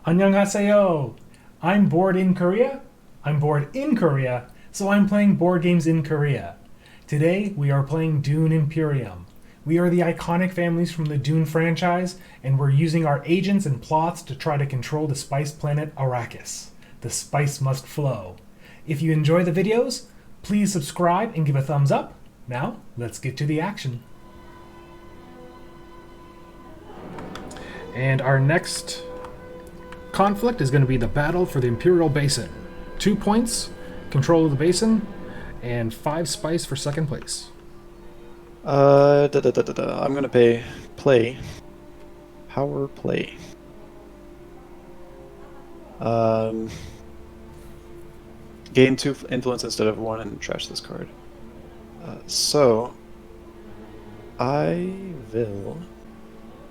Annyeonghaseyo! I'm bored in Korea. I'm bored in Korea, so I'm playing board games in Korea. Today, we are playing Dune Imperium. We are the iconic families from the Dune franchise, and we're using our agents and plots to try to control the spice planet Arrakis. The spice must flow. If you enjoy the videos, please subscribe and give a thumbs up. Now, let's get to the action. And our next conflict is going to be the battle for the Imperial Basin. 2 points, control of the basin, and 5 spice for second place. I'm gonna play power play. Gain 2 influence instead of 1 and trash this card. So I will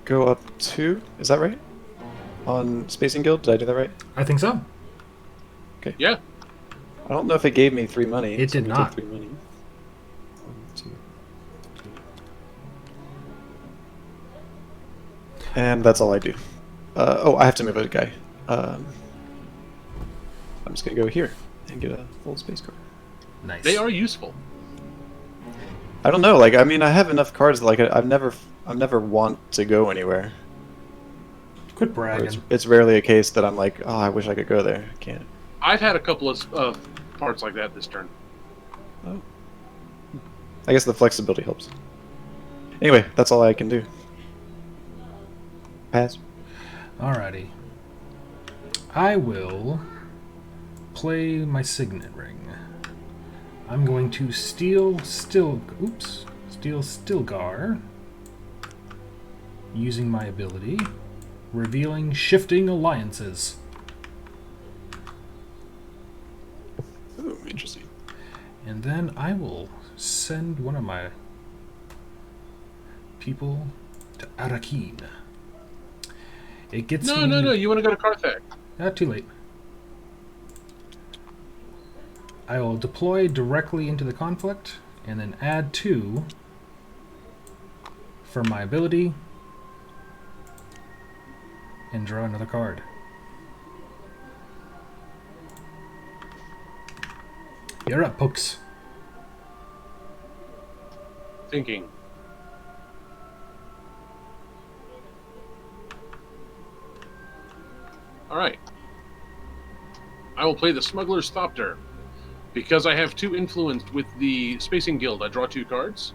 go up 2. Is that right? On Spacing Guild, did I do that right? I think so. Okay. Yeah. I don't know if it gave me 3 money. It did we not. Take 3 money. 1, 2, 3. And that's all I do. Oh, I have to move a guy. I'm just gonna go here and get a full space card. Nice. They are useful. I don't know. Like, I mean, I have enough cards. That, like, I've never want to go anywhere. Quit bragging. It's rarely a case that I'm like, oh, I wish I could go there. I can't. I've had a couple of parts like that this turn. Oh. I guess the flexibility helps. Anyway, that's all I can do. Pass. Alrighty. I will play my signet ring. I'm going to steal Stilgar using my ability, revealing shifting alliances. Ooh, interesting. And then I will send one of my people to Arakin. It gets No, you want to go to Carthage. Not too late. I will deploy directly into the conflict and then add 2 for my ability and draw another card. You're up, Pokes. Thinking. Alright. I will play the Smuggler's Thopter. Because I have 2 influence with the Spacing Guild, I draw 2 cards.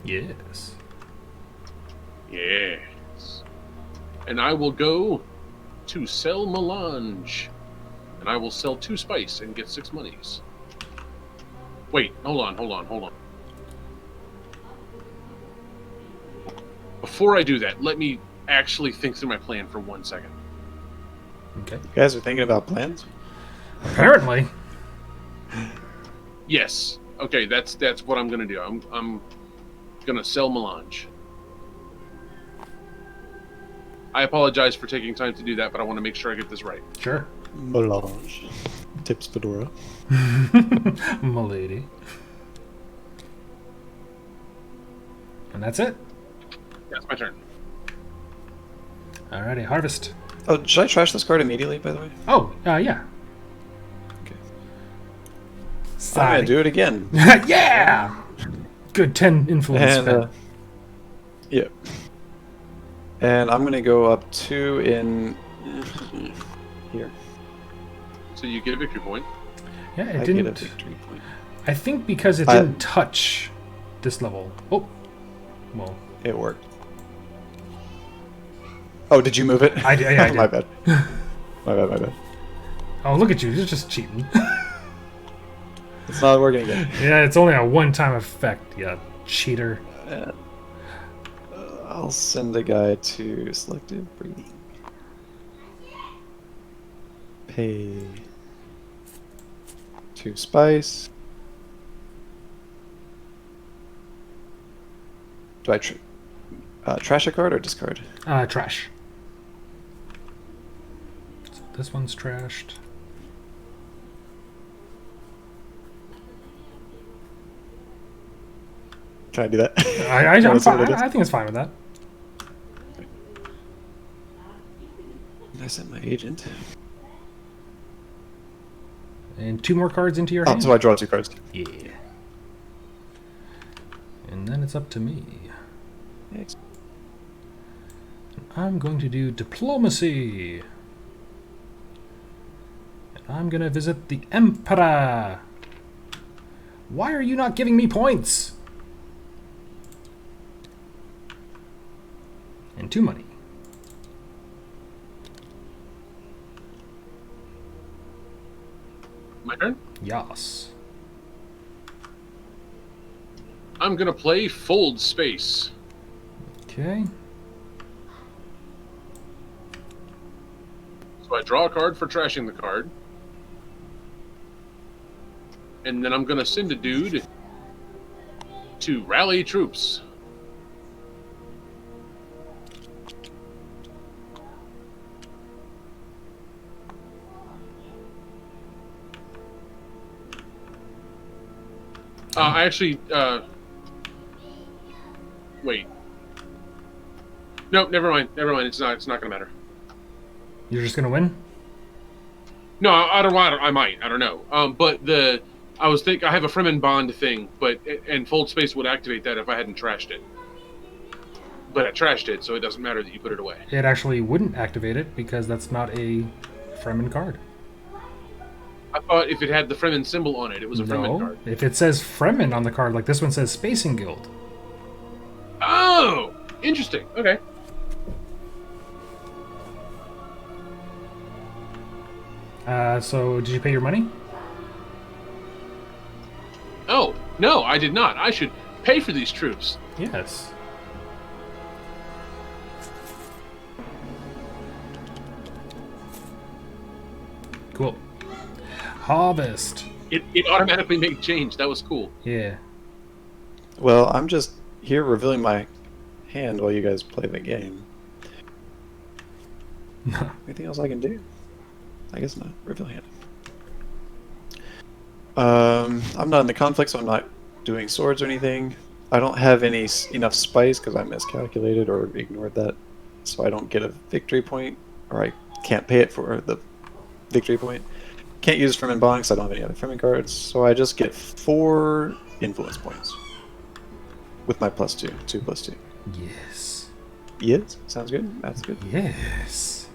Yes. Yes. And I will go to sell Melange. And I will sell 2 spice and get 6 monies. Wait, hold on. Before I do that, let me actually think through my plan for 1 second. Okay. You guys are thinking about plans? Apparently. Yes. Okay, that's what I'm gonna do. I'm gonna sell Melange. I apologize for taking time to do that, but I want to make sure I get this right. Sure. Melange. Tips Fedora. Milady. And that's it. That's my turn. Alrighty, harvest. Oh, should I trash this card immediately, by the way? Oh, yeah. Okay. I'm Sorry. gonna do it again. Yeah! Good 10 influence And, spent. yep. And I'm gonna go up 2 in here. So you get a victory point. Yeah, it I didn't. get a victory point. I think because it didn't touch this level. Oh, well. It worked. Oh, did you move it? I did. My bad. My bad. Oh, look at you! You're just cheating. It's not working again. Yeah, it's only a one-time effect. Yeah, cheater. I'll send the guy to selective breeding. Pay 2 spice. Do I trash a card or discard? Trash. So this one's trashed. Can I do that? I'm Wanna see fine. what it is? I think it's fine with that. I sent my agent. And 2 more cards into your Oh, hand. so I draw 2 cards. Yeah. And then it's up to me. Yes. I'm going to do diplomacy. And I'm going to visit the Emperor. Why are you not giving me points? And 2 money. My turn? Yas. I'm gonna play Fold Space. Okay. So I draw a card for trashing the card. And then I'm gonna send a dude to rally troops. I actually, wait. Nope, never mind. Never mind. It's not gonna matter. You're just going to win? No, I don't. I might. I don't know. But I was think I have a Fremen bond thing, and Fold Space would activate that if I hadn't trashed it. But I trashed it, so it doesn't matter that you put it away. It actually wouldn't activate it because that's not a Fremen card. I thought if it had the Fremen symbol on it, it was a Fremen card. If it says Fremen on the card, like this one says Spacing Guild. Oh, interesting. Okay. So did you pay your money? Oh, no, I did not. I should pay for these troops. Yes. Cool. Harvest. It automatically made change. That was cool. Yeah. Well, I'm just here revealing my hand while you guys play the game. Anything else I can do? I guess not. Reveal hand. I'm not in the conflict, so I'm not doing swords or anything. I don't have enough spice because I miscalculated or ignored that, so I don't get a victory point, or I can't pay it for the victory point. Can't use Fremen Bond because I don't have any other Fremen cards, so I just get 4 influence points with my +2, 2 + 2. Yes. Yes, sounds good. That's good. Yes.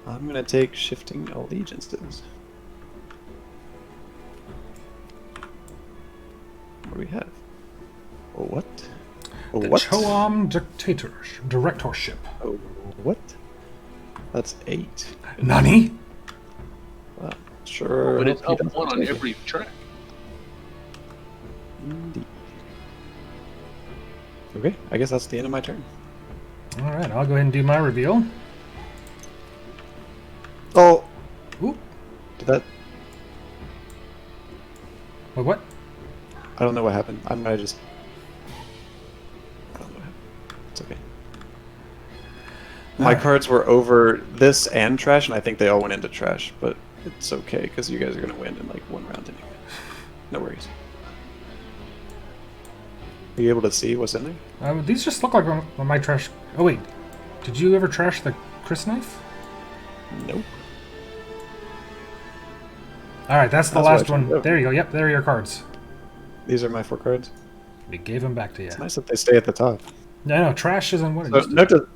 I'm gonna take Shifting Allegiances. What do we have? Oh, what? Oh, The what? Choam Directorship. Oh, what? That's 8. Nani? Wow. Sure. But it's hope up he 1 doesn't on take it. every track. Indeed. Okay, I guess that's the end of my turn. All right, I'll go ahead and do my reveal. Oh! Oop. Did that... Wait, what? I don't know what happened. I don't know what happened. It's okay. My cards were over this and trash, and I think they all went into trash, but it's okay, because you guys are going to win in like 1 round anyway. No worries. Are you able to see what's in there? These just look like my trash. Oh, wait. Did you ever trash the Chris knife? Nope. All right, that's the That's last what I one. should do. There you go. Yep, there are your cards. These are my 4 cards. We gave them back to you. It's nice that they stay at the top. No, trash isn't what it So, used to note to,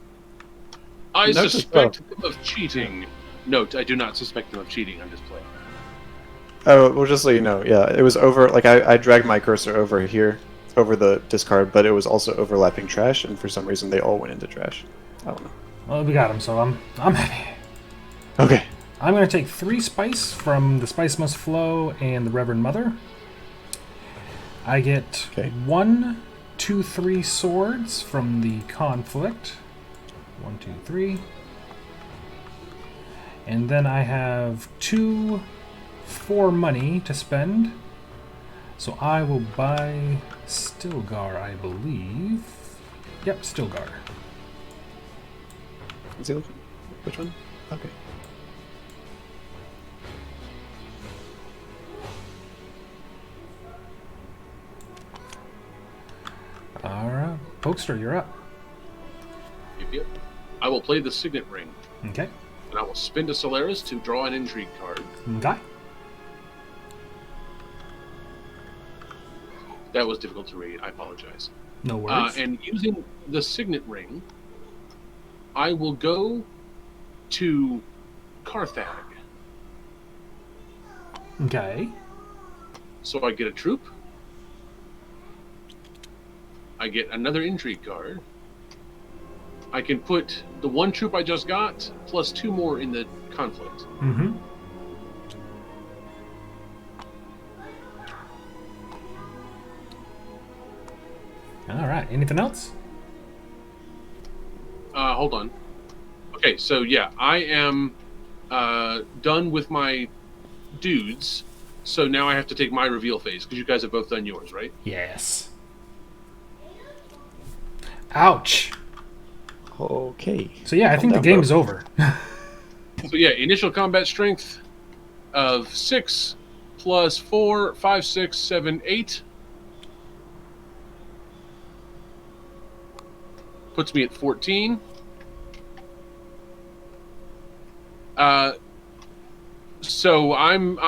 I Note to suspect self. them of cheating. Note, I do not suspect them of cheating. I'm just playing. oh, well, just so you know, yeah, it was over, like, I dragged my cursor over here, over the discard, but it was also overlapping trash, and for some reason they all went into trash. I don't know. Well, we got them, so I'm happy. Okay. I'm going to take 3 spice from the Spice Must Flow and the Reverend Mother. I get Okay. 1, 2, 3 swords from the Conflict. 1, 2, 3. And then I have 2, 4 money to spend. So I will buy Stilgar, I believe. Yep, Stilgar. Is he looking? Which one? Okay. All Pokester, you're up. Yep. I will play the Signet Ring, Okay. and I will spend a Solaris to draw an intrigue card. Okay. That was difficult to read. I apologize. No worries. And using the Signet Ring, I will go to Carthag. Okay. So I get a troop. I get another intrigue card. I can put the one troop I just got plus 2 more in the conflict. Mm-hmm. All right. Anything else? Hold on. Okay, so yeah, I am done with my dudes. So now I have to take my reveal phase because you guys have both done yours, right? Yes. Ouch. Okay. So yeah, I think the game is over. So yeah, initial combat strength of 6 plus 4, 5, 6, 7, 8. Puts me at 14. So I'm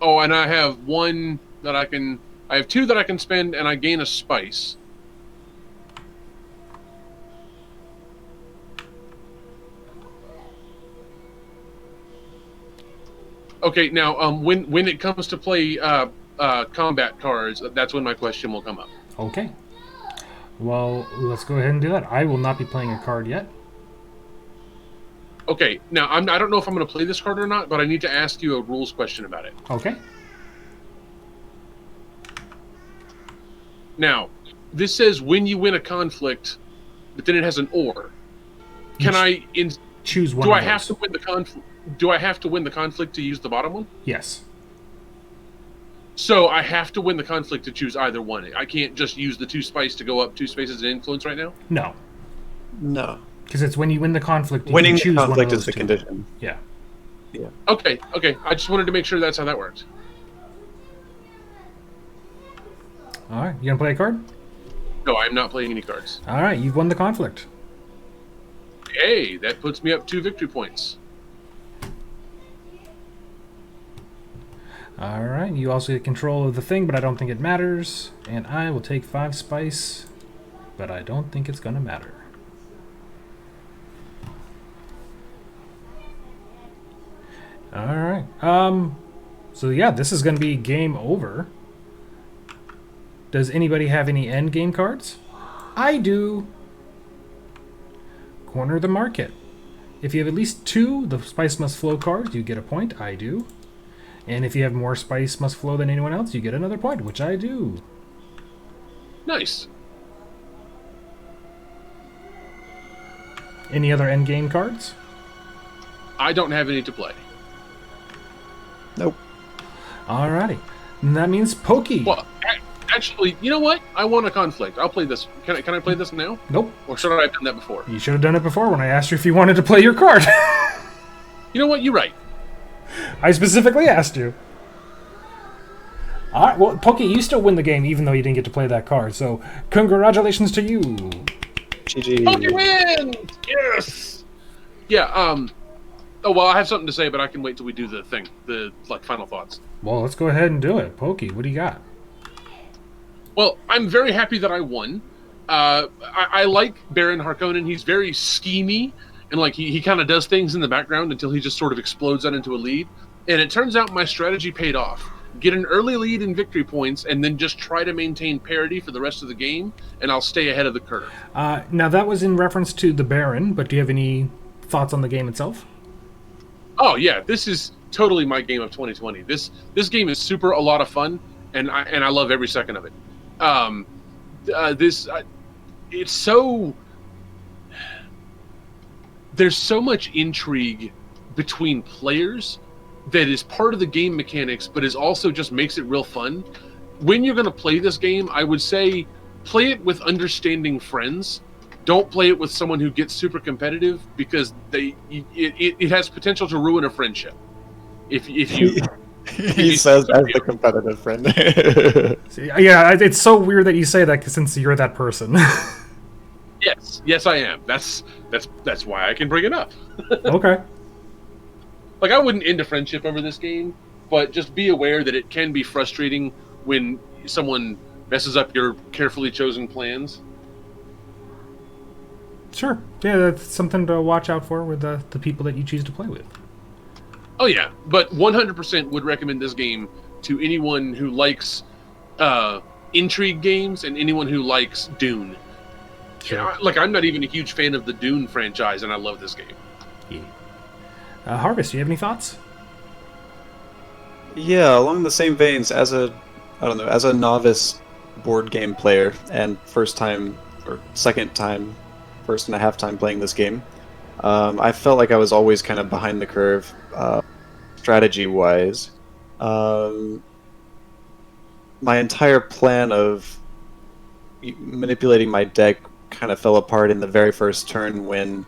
oh, and I have one that I have 2 that I can spend, and I gain a spice. Okay, now when it comes to play combat cards, that's when my question will come up. Okay. Well, let's go ahead and do that. I will not be playing a card yet. Okay, now I don't know if I'm going to play this card or not, but I need to ask you a rules question about it. Okay. Now, this says when you win a conflict, but then it has an or. Can choose one? Do of I have those. to win the conflict? Do I have to win the conflict to use the bottom one? Yes. So I have to win the conflict to choose either one. I can't just use the 2 spice to go up 2 spaces in influence right now? No. No. Because it's when you win the conflict, you Winning can choose the one of conflict those is the 2. condition. Yeah. Yeah. Okay. I just wanted to make sure that's how that worked. All right. You gonna play a card? No, I'm not playing any cards. All right. You've won the conflict. Hey, that puts me up 2 victory points. All right. You also get control of the thing, but I don't think it matters. And I will take 5 spice, but I don't think it's gonna matter. All right. So yeah, this is gonna be game over. Does anybody have any end game cards? I do. Corner the market. If you have at least 2 the Spice Must Flow cards, you get a point. I do. And if you have more Spice Must Flow than anyone else, you get another point, which I do. Nice. Any other end game cards? I don't have any to play. Nope. Alrighty. And that means Pokey. Well, actually, you know what? I won a conflict. I'll play this. Can I play this now? Nope. Or should I have done that before? You should have done it before when I asked you if you wanted to play your card. You know what? You're right. I specifically asked you. Alright, well, Pokey, you still win the game even though you didn't get to play that card. So, congratulations to you. GG. Pokey wins! Yes! Yeah, oh, well, I have something to say, but I can wait till we do the thing. The, final thoughts. Well, let's go ahead and do it. Pokey, what do you got? Well, I'm very happy that I won. I like Baron Harkonnen. He's very schemy, and he kind of does things in the background until he just sort of explodes out into a lead. And it turns out my strategy paid off. Get an early lead in victory points, and then just try to maintain parity for the rest of the game, and I'll stay ahead of the curve. Now, that was in reference to the Baron, but do you have any thoughts on the game itself? Oh yeah, this is totally my game of 2020. This game is a lot of fun, and I love every second of it. It's so, there's so much intrigue between players that is part of the game mechanics, but is also just makes it real fun. When you're going to play this game, I would say play it with understanding friends. Don't play it with someone who gets super competitive, because it has potential to ruin a friendship. If you He says as the competitive friend. Yeah, it's so weird that you say that since you're that person. Yes, I am. That's why I can bring it up. Okay. Like, I wouldn't end a friendship over this game, but just be aware that it can be frustrating when someone messes up your carefully chosen plans. Sure. Yeah, that's something to watch out for with the people that you choose to play with. Oh yeah, but 100% would recommend this game to anyone who likes intrigue games and anyone who likes Dune. Sure. Like, I'm not even a huge fan of the Dune franchise, and I love this game. Yeah. Harvest, do you have any thoughts? Yeah, along the same veins, as a novice board game player and first and a half time playing this game, I felt like I was always kind of behind the curve, strategy-wise. My entire plan of manipulating my deck kind of fell apart in the very first turn when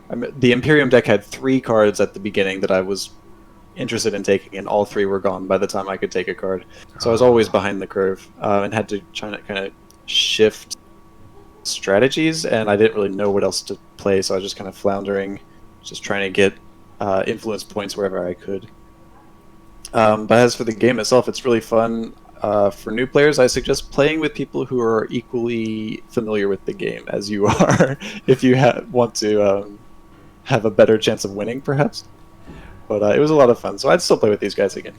the Imperium deck had 3 cards at the beginning that I was interested in taking, and all 3 were gone by the time I could take a card. So I was always behind the curve, and had to try to kind of shift strategies, and I didn't really know what else to play, so I was just kind of floundering, just trying to get influence points wherever I could. But as for the game itself, it's really fun. For new players, I suggest playing with people who are equally familiar with the game as you are, if you want to have a better chance of winning, perhaps. But it was a lot of fun, so I'd still play with these guys again.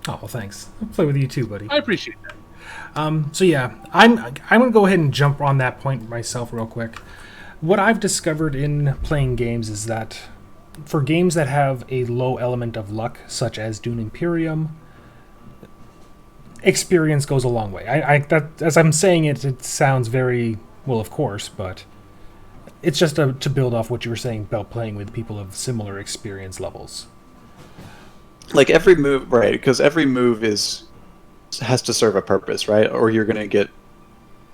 Oh, well, thanks. I'll play with you too, buddy. I appreciate that. So yeah, I'm going to go ahead and jump on that point myself real quick. What I've discovered in playing games is that for games that have a low element of luck, such as Dune Imperium, experience goes a long way. That, as I'm saying it, it sounds very, well, of course, but it's just to build off what you were saying about playing with people of similar experience levels. Like every move, right? Because every move has to serve a purpose, right? Or you're going to get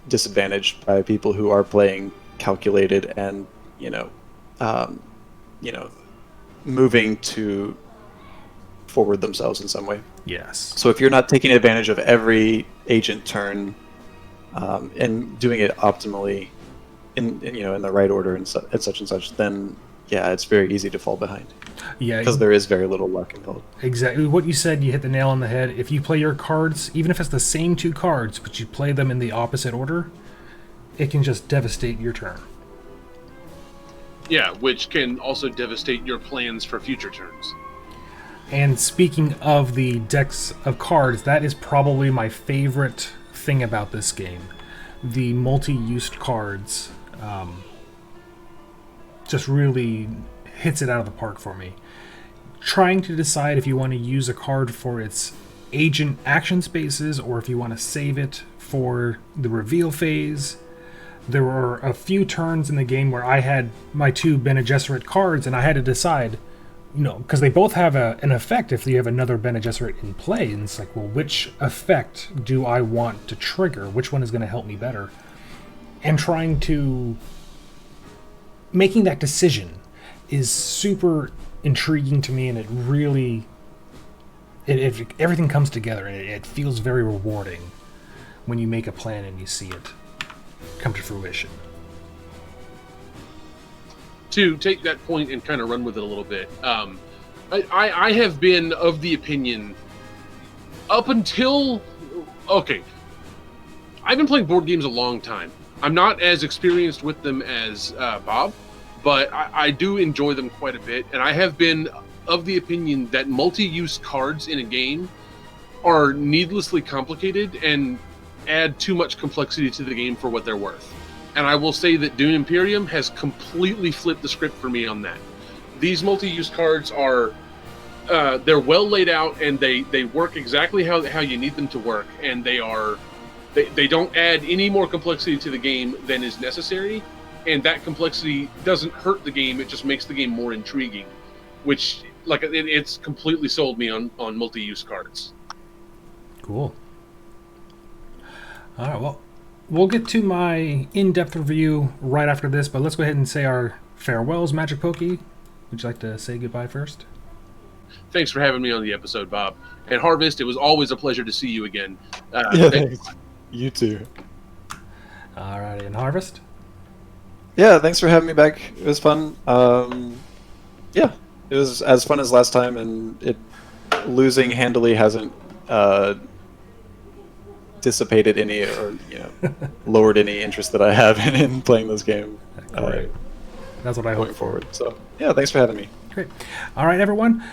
disadvantaged by people who are playing calculated and moving to forward themselves in some way. Yes. So if you're not taking advantage of every agent turn and doing it optimally in the right order and such and such, then yeah, it's very easy to fall behind. Yeah, because there is very little luck involved. Exactly what you said. You hit the nail on the head. If you play your cards, even if it's the same 2 cards, but you play them in the opposite order, it can just devastate your turn. Yeah, which can also devastate your plans for future turns. And speaking of the decks of cards, that is probably my favorite thing about this game. The multi-used cards just really hits it out of the park for me. Trying to decide if you want to use a card for its agent action spaces or if you want to save it for the reveal phase. There were a few turns in the game where I had my 2 Bene Gesserit cards and I had to decide, because they both have an effect if you have another Bene Gesserit in play. And it's like, well, which effect do I want to trigger? Which one is going to help me better? And trying to... making that decision is super intriguing to me, and it really... everything comes together, and it feels very rewarding when you make a plan and you see it come to fruition. To take that point and kind of run with it a little bit, I have been of the opinion up until... Okay, I've been playing board games a long time. I'm not as experienced with them as Bob, but I do enjoy them quite a bit, and I have been of the opinion that multi-use cards in a game are needlessly complicated and add too much complexity to the game for what they're worth. And I will say that Dune Imperium has completely flipped the script for me on that. These multi-use cards are they're well laid out, and they work exactly how you need them to work, and they don't add any more complexity to the game than is necessary, and that complexity doesn't hurt the game, it just makes the game more intriguing, which it's completely sold me on multi-use cards. Cool. All right, well, we'll get to my in-depth review right after this, but let's go ahead and say our farewells. MagicPokey, would you like to say goodbye first? Thanks for having me on the episode, Bob. And Harvest, it was always a pleasure to see you again. Yeah, thanks. You too. All righty, and Harvest? Yeah, thanks for having me back. It was fun. Yeah, it was as fun as last time, and losing handily hasn't dissipated any or lowered any interest that I have in playing this game. Great. That's what I hope Going for. forward. So yeah, thanks for having me. Great. All right, everyone.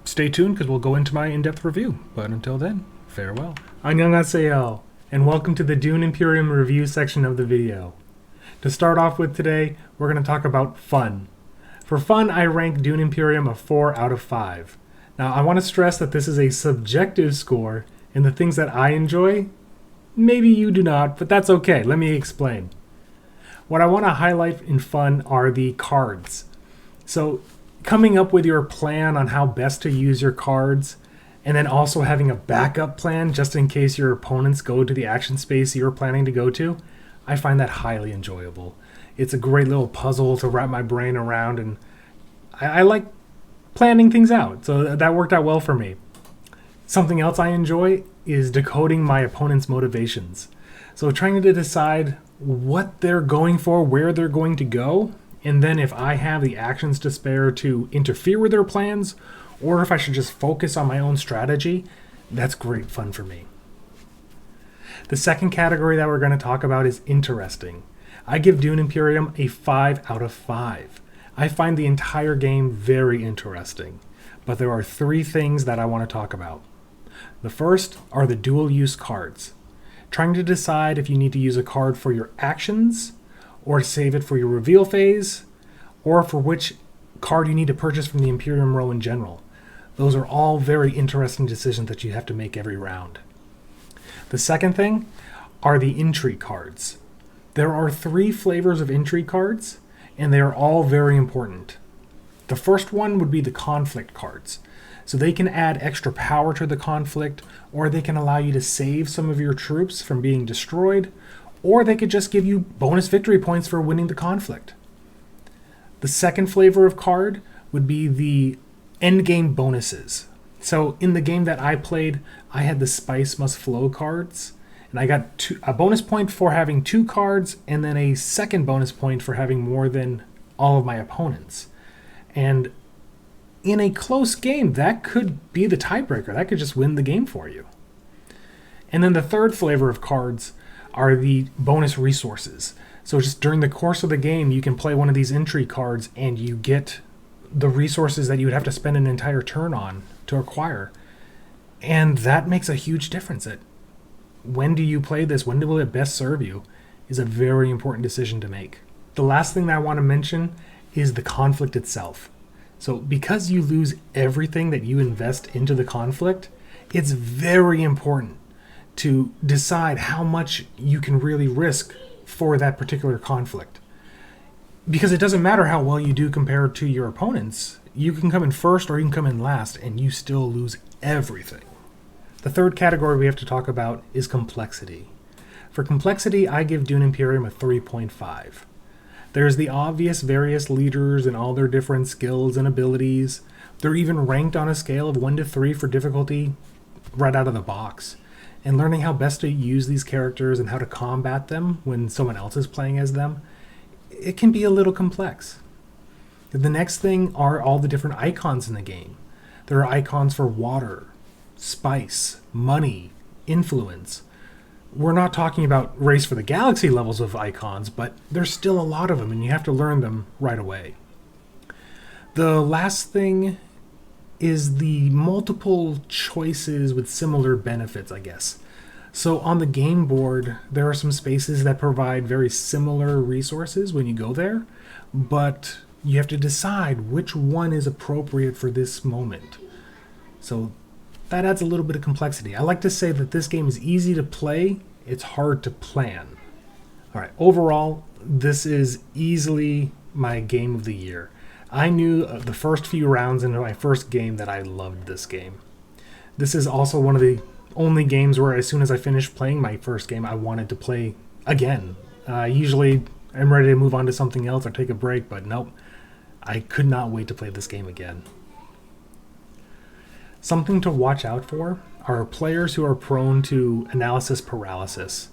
Stay tuned because we'll go into my in-depth review. But until then, farewell. Annyeonghaseyo, and welcome to the Dune Imperium review section of the video. To start off with today, we're going to talk about fun. For fun, I rank Dune Imperium a 4 out of 5. Now, I want to stress that this is a subjective score, and the things that I enjoy, maybe you do not, but that's okay. Let me explain. What I want to highlight in fun are the cards. So, coming up with your plan on how best to use your cards, and then also having a backup plan just in case your opponents go to the action space you're planning to go to, I find that highly enjoyable. It's a great little puzzle to wrap my brain around, and I like planning things out, so that worked out well for me. Something else I enjoy is decoding my opponent's motivations. So trying to decide what they're going for, where they're going to go, and then if I have the actions to spare to interfere with their plans, or if I should just focus on my own strategy, that's great fun for me. The second category that we're going to talk about is interesting. I give Dune Imperium a 5 out of 5. I find the entire game very interesting, but there are 3 things that I want to talk about. The first are the dual-use cards. Trying to decide if you need to use a card for your actions, or to save it for your reveal phase, or for which card you need to purchase from the Imperium row in general. Those are all very interesting decisions that you have to make every round. The second thing are the intrigue cards. There are 3 flavors of intrigue cards, and they are all very important. The first one would be the conflict cards. So they can add extra power to the conflict, or they can allow you to save some of your troops from being destroyed, or they could just give you bonus victory points for winning the conflict. The second flavor of card would be the endgame bonuses. So in the game that I played, I had the Spice Must Flow cards, and I got a bonus point for having 2 cards, and then a second bonus point for having more than all of my opponents. And in a close game, that could be the tiebreaker. That could just win the game for you. And then the third flavor of cards are the bonus resources. So just during the course of the game, you can play one of these intrigue cards, and you get the resources that you would have to spend an entire turn on to acquire. And that makes a huge difference. When do you play this? When will it best serve you? Is a very important decision to make. The last thing that I want to mention is the conflict itself. So because you lose everything that you invest into the conflict, it's very important to decide how much you can really risk for that particular conflict. Because it doesn't matter how well you do compared to your opponents. You can come in first or you can come in last, and you still lose everything. The third category we have to talk about is complexity. For complexity, I give Dune Imperium a 3.5. There's the obvious various leaders and all their different skills and abilities. They're even ranked on a scale of 1 to 3 for difficulty right out of the box. And learning how best to use these characters and how to combat them when someone else is playing as them, it can be a little complex. The next thing are all the different icons in the game. There are icons for water, spice, money, influence. We're not talking about Race for the Galaxy levels of icons, but there's still a lot of them, and you have to learn them right away. The last thing is the multiple choices with similar benefits, I guess. So on the game board, there are some spaces that provide very similar resources when you go there, but you have to decide which one is appropriate for this moment. So that adds a little bit of complexity. I like to say that this game is easy to play, it's hard to plan. All right, overall, this is easily my game of the year. I knew the first few rounds into my first game that I loved this game. This is also one of the only games where as soon as I finished playing my first game, I wanted to play again. Usually I'm ready to move on to something else or take a break, but nope. I could not wait to play this game again. Something to watch out for are players who are prone to analysis paralysis.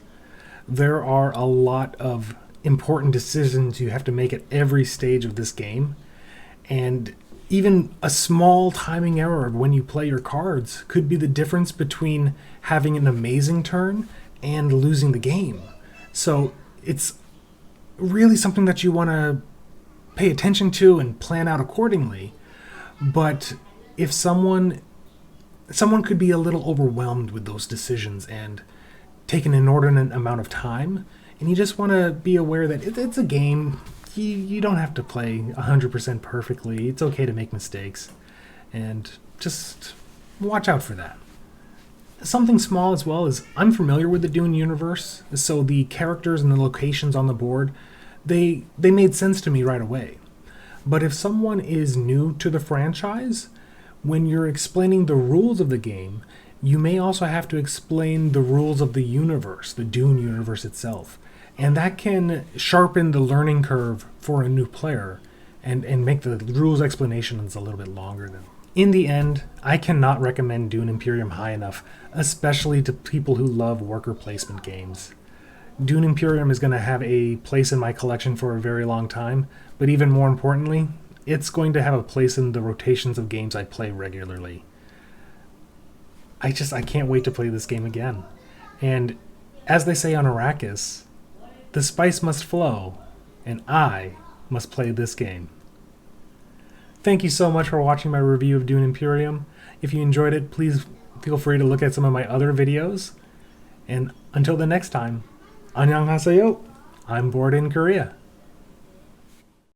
There are a lot of important decisions you have to make at every stage of this game. And even a small timing error of when you play your cards could be the difference between having an amazing turn and losing the game. So it's really something that you want to pay attention to and plan out accordingly. But if someone could be a little overwhelmed with those decisions and take an inordinate amount of time, and you just want to be aware that it's a game. You don't have to play 100% perfectly. It's okay to make mistakes, and just watch out for that. Something small as well is I'm familiar with the Dune universe, so the characters and the locations on the board, they made sense to me right away. But if someone is new to the franchise, when you're explaining the rules of the game, you may also have to explain the rules of the universe, the Dune universe itself. And that can sharpen the learning curve for a new player and make the rules explanations a little bit longer. In the end, I cannot recommend Dune Imperium high enough, especially to people who love worker placement games. Dune Imperium is going to have a place in my collection for a very long time, but even more importantly, it's going to have a place in the rotations of games I play regularly. I can't wait to play this game again. And as they say on Arrakis, the spice must flow, and I must play this game. Thank you so much for watching my review of Dune Imperium. If you enjoyed it, please feel free to look at some of my other videos. And until the next time, 안녕하세요. I'm bored in Korea.